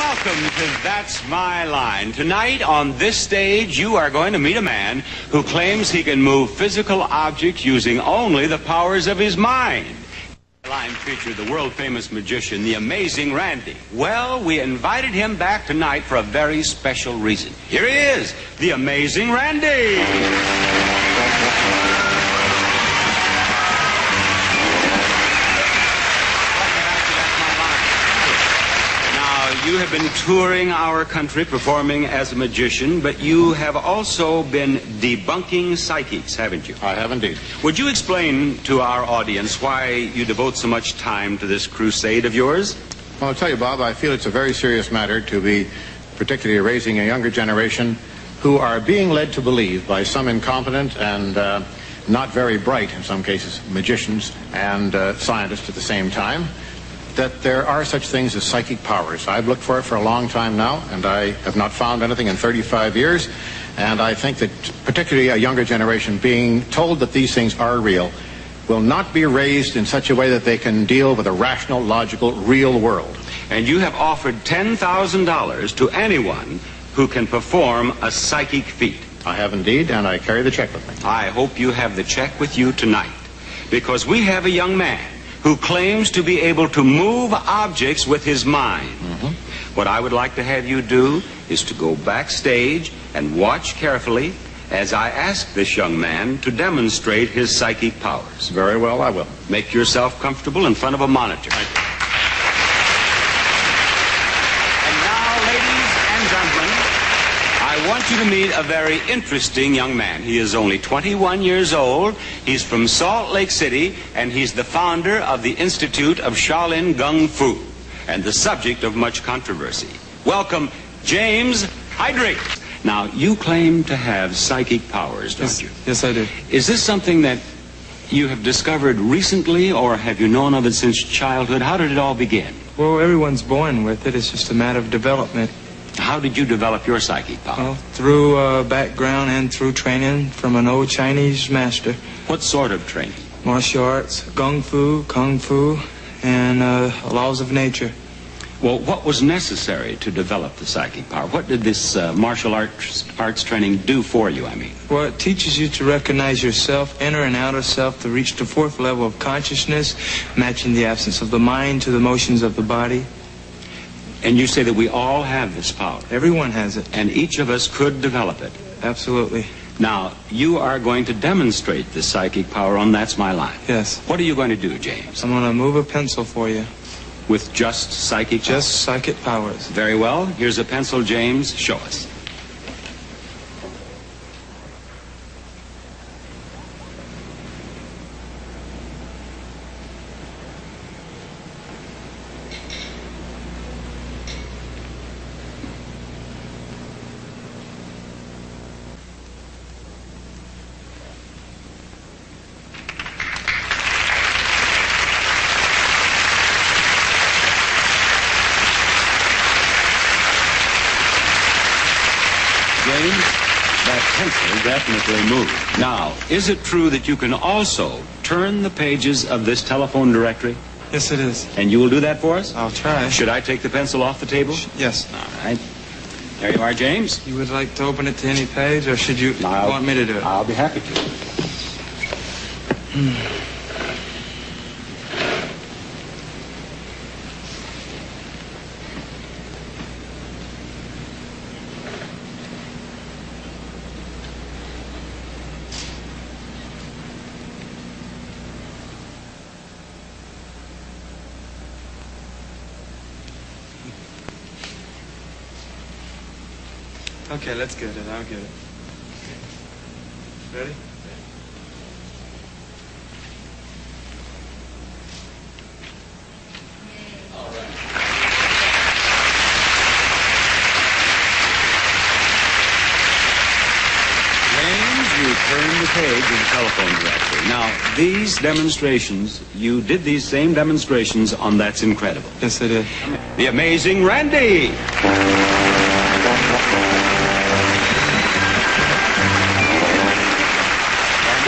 Welcome to That's My Line. Tonight on this stage, you are going to meet a man who claims he can move physical objects using only the powers of his mind. The line featured the world-famous magician, the amazing Randi. Well, we invited him back tonight for a very special reason. Here he is, the amazing Randi. You have been touring our country performing as a magician, but you have also been debunking psychics, haven't you? I have indeed. Would you explain to our audience why you devote so much time to this crusade of yours? Well, I'll tell you, Bob, I feel it's a very serious matter to be particularly raising a younger generation who are being led to believe by some incompetent and not very bright, in some cases, magicians and scientists at the same time, that there are such things as psychic powers. I've looked for it for a long time now, and I have not found anything in 35 years. And I think that particularly a younger generation being told that these things are real will not be raised in such a way that they can deal with a rational, logical, real world. And you have offered $10,000 to anyone who can perform a psychic feat. I have indeed, and I carry the check with me. I hope you have the check with you tonight, because we have a young man who claims to be able to move objects with his mind. What I would like to have you do is to go backstage and watch carefully as I ask this young man to demonstrate his psychic powers. Very well, I will. Make yourself comfortable in front of a monitor. And now, ladies and gentlemen, I want you to meet a very interesting young man. He is only 21 years old. He's from Salt Lake City, and he's the founder of the Institute of Shaolin Kung Fu, and the subject of much controversy. Welcome, James Hydrick. Now, you claim to have psychic powers, don't you? Yes, I do. Is this something that you have discovered recently, or have you known of it since childhood? How did it all begin? Well, everyone's born with it. It's just a matter of development. How did you develop your psychic power? Well, through background and through training from an old Chinese master. What sort of training? Martial arts, kung fu, and laws of nature. Well, what was necessary to develop the psychic power? What did this martial arts training do for you, I mean? Well, it teaches you to recognize yourself, inner and outer self, to reach the fourth level of consciousness, matching the absence of the mind to the motions of the body. And you say that we all have this power. Everyone has it. And each of us could develop it. Absolutely. Now, you are going to demonstrate this psychic power on That's My Line. Yes. What are you going to do, James? I'm going to move a pencil for you. With just psychic powers? Just psychic powers. Very well. Here's a pencil, James. Show us. James, that pencil definitely moved. Now, is it true that you can also turn the pages of this telephone directory? Yes, it is. And you will do that for us? I'll try. Should I take the pencil off the table? Yes. All right. There you are, James. You would like to open it to any page, or should you want me to do it? I'll be happy to. Okay, let's get it. I'll get it. Ready? All right. James, you turned the page of the telephone directory. Now, these demonstrations, you did these same demonstrations on That's Incredible. Yes, I did. The amazing Randi.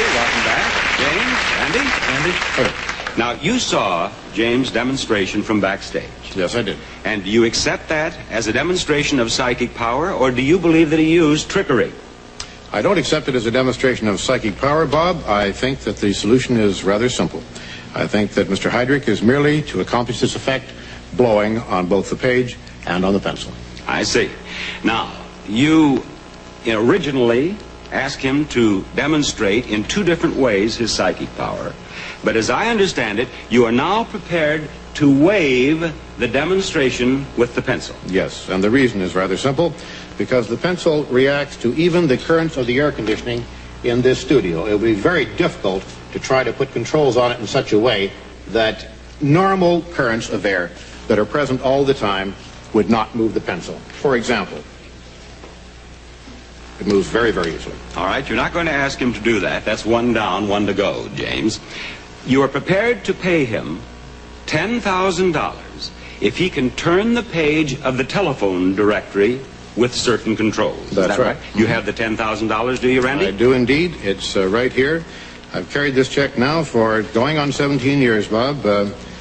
Welcome back. James, Randi. Now, you saw James' demonstration from backstage. Yes, I did. And do you accept that as a demonstration of psychic power, or do you believe that he used trickery? I don't accept it as a demonstration of psychic power, Bob. I think that the solution is rather simple. I think that Mr. Hydrick is merely to accomplish this effect blowing on both the page and on the pencil. I see. Now, you originally asked him to demonstrate in two different ways his psychic power. But as I understand it, you are now prepared to waive the demonstration with the pencil. Yes, and the reason is rather simple, because the pencil reacts to even the currents of the air conditioning in this studio. It will be very difficult to try to put controls on it in such a way that normal currents of air that are present all the time would not move the pencil. For example, it moves very, very easily. All right, you're not going to ask him to do that. That's one down, one to go, James. You are prepared to pay him $10,000 if he can turn the page of the telephone directory with certain controls. That's Is that right? You have the $10,000, do you, Randy? I do indeed. It's right here. I've carried this check now for going on 17 years, Bob.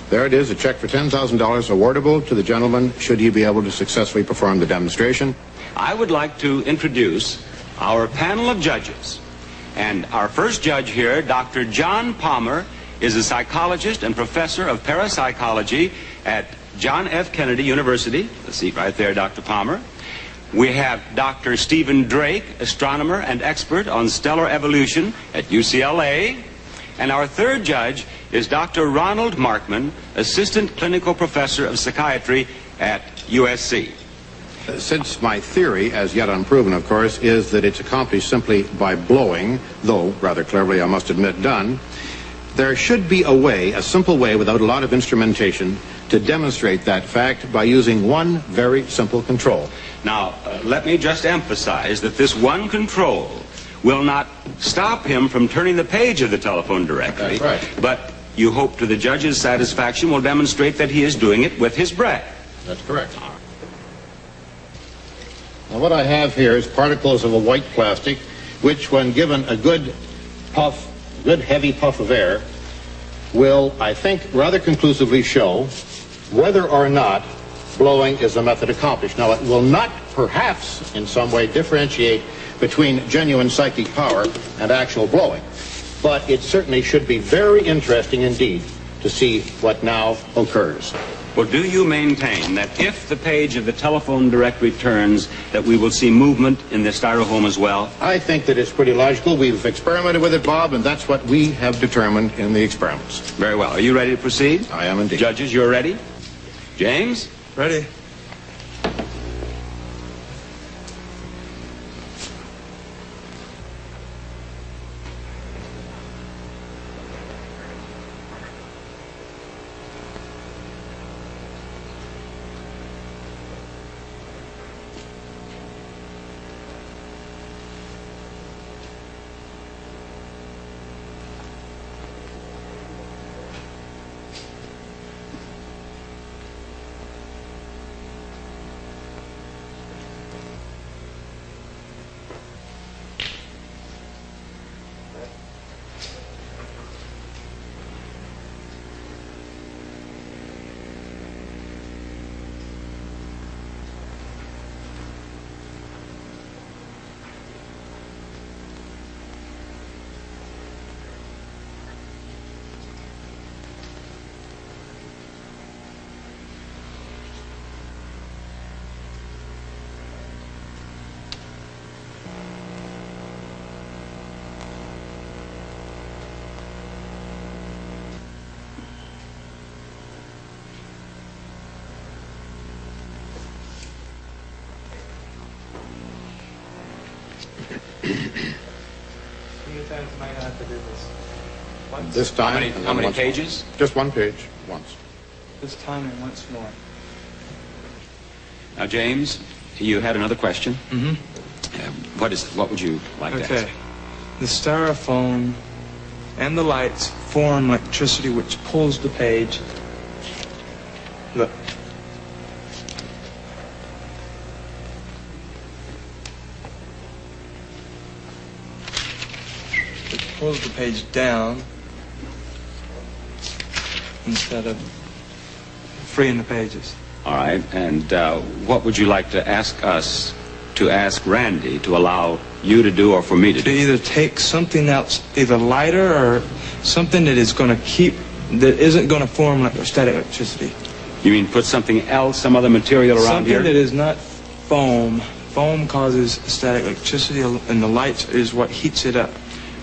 There it is, a check for $10,000 awardable to the gentleman should he be able to successfully perform the demonstration. I would like to introduce our panel of judges. And our first judge here, Dr. John Palmer, is a psychologist and professor of parapsychology at John F. Kennedy University. The seat right there, Dr. Palmer. We have Dr. Stephen Drake, astronomer and expert on stellar evolution at UCLA. And our third judge is Dr. Ronald Markman, assistant clinical professor of psychiatry at USC. Since my theory, as yet unproven, of course, is that it's accomplished simply by blowing, though rather cleverly, I must admit, done, there should be a way, a simple way, without a lot of instrumentation, to demonstrate that fact by using one very simple control. Now, let me just emphasize that this one control will not stop him from turning the page of the telephone directory. That's right. But you hope to the judge's satisfaction will demonstrate that he is doing it with his breath. That's correct. Now what I have here is particles of a white plastic, which when given a good puff, good heavy puff of air, will, I think, rather conclusively show whether or not blowing is the method accomplished. Now, it will not, perhaps, in some way differentiate between genuine psychic power and actual blowing, but it certainly should be very interesting indeed to see what now occurs. Well, do you maintain that if the page of the telephone directory turns, that we will see movement in the styrofoam as well? I think that it's pretty logical. We've experimented with it, Bob, and that's what we have determined in the experiments. Very well. Are you ready to proceed? I am indeed. Judges, you're ready? James? Ready? This time. How many pages? Just one page, once. This time and once more. Now, James, you had another question. Mm-hmm. What is it? What would you like to ask? Okay. The styrofoam and the lights form electricity which pulls the page. Look. It pulls the page down. instead of freeing the pages. All right, and what would you like to ask us to ask Randy to allow you to do or for me to To do? either take something else, either lighter or something that is going to keep, that isn't going to form like static electricity. You mean put something else, some other material around Something here? that is not foam. Foam causes static electricity, and the light is what heats it up.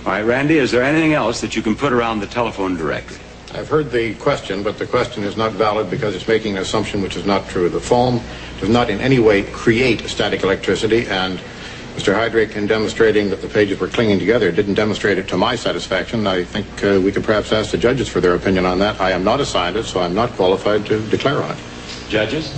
All right, Randy, is there anything else that you can put around the telephone directory? I've heard the question, but the question is not valid because it's making an assumption which is not true. The foam does not in any way create static electricity, and Mr. Hydrick, in demonstrating that the pages were clinging together, didn't demonstrate it to my satisfaction. I think we could perhaps ask the judges for their opinion on that. I am not a scientist, so I'm not qualified to declare on it. Judges?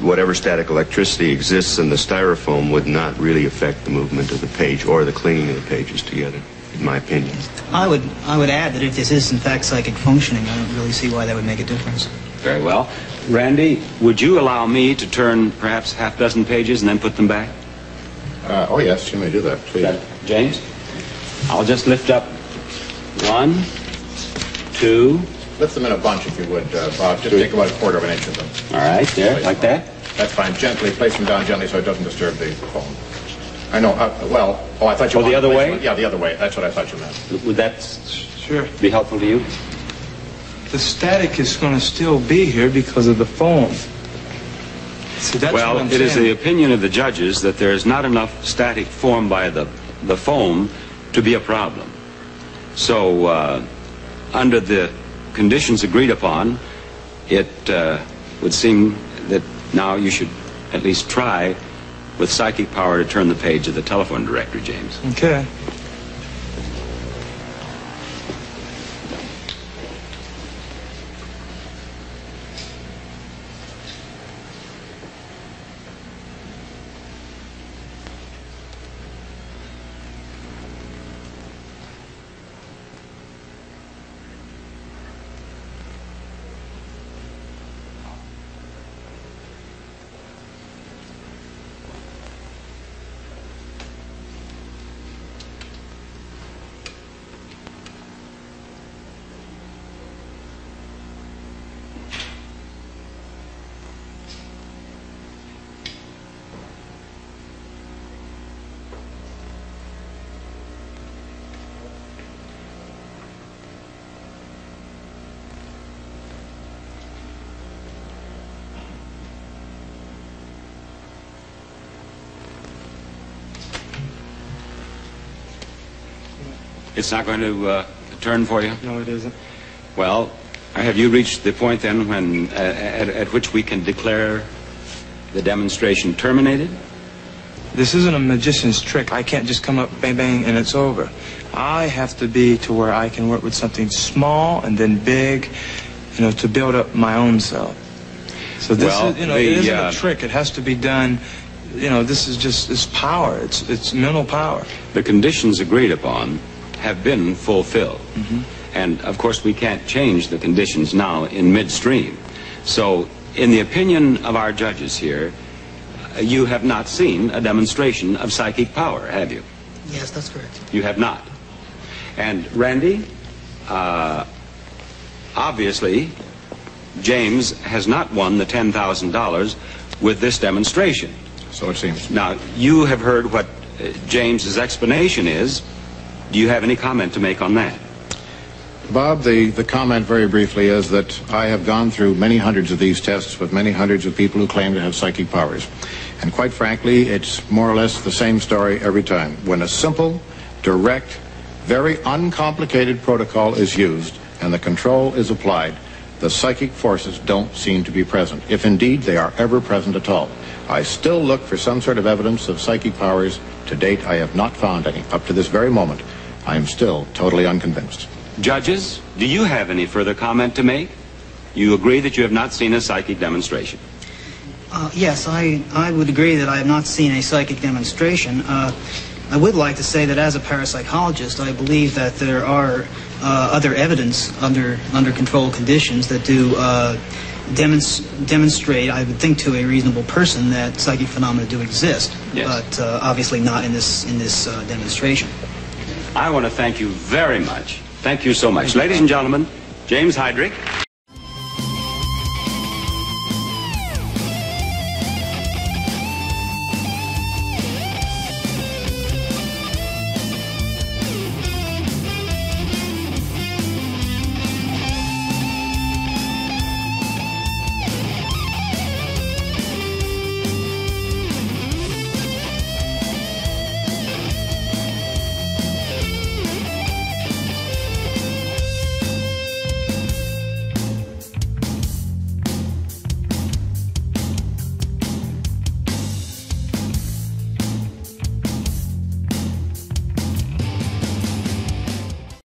Whatever static electricity exists in the styrofoam would not really affect the movement of the page or the clinging of the pages together, in my opinion. I would add that if this is in fact psychic functioning, I don't really see why that would make a difference. Very well. Randy, would you allow me to turn perhaps half a dozen pages and then put them back? Oh, yes, you may do that, please. James? I'll just lift up 1, 2. Lift them in a bunch, if you would, Bob. Just take about a quarter of an inch of them. All right, there, like that? That's fine. Gently, place them down gently so it doesn't disturb the foam. I know, I thought you the other way? Yeah, the other way. That's what I thought you meant. Would that Sure. be helpful to you? The static is going to still be here because of the foam. See, that's what Well, I'm it is saying. the opinion of the judges that there is not enough static formed by the foam to be a problem. So, under the conditions agreed upon, it would seem that now you should at least try with psychic power to turn the page of the telephone directory, James. Okay. It's not going to turn for you? No, it isn't. Well, have you reached the point then when at which we can declare the demonstration terminated? This isn't a magician's trick. I can't just come up, bang, bang, and it's over. I have to be to where I can work with something small and then big, to build up my own self. So this is, it isn't a trick. It has to be done. This is just, it's power. It's mental power. The conditions agreed upon have been fulfilled. Mm-hmm. And, of course, we can't change the conditions now in midstream. So, in the opinion of our judges here, you have not seen a demonstration of psychic power, have you? Yes, that's correct. You have not. And, Randy, obviously, James has not won the $10,000 with this demonstration. So it seems. Now, you have heard what James's explanation is. Do you have any comment to make on that? Bob, the comment very briefly is that I have gone through many hundreds of these tests with many hundreds of people who claim to have psychic powers. And quite frankly, it's more or less the same story every time. When a simple, direct, very uncomplicated protocol is used and the control is applied, the psychic forces don't seem to be present, if indeed they are ever present at all. I still look for some sort of evidence of psychic powers. To date, I have not found any. Up to this very moment, I am still totally unconvinced. Judges, do you have any further comment to make? You agree that you have not seen a psychic demonstration? Yes, I would agree that I have not seen a psychic demonstration. I would like to say that as a parapsychologist, I believe that there are other evidence under controlled conditions that do demonstrate, I would think, to a reasonable person that psychic phenomena do exist. Yes. But obviously not in this demonstration. I want to thank you very much. Thank you so much. Ladies and gentlemen, James Hydrick.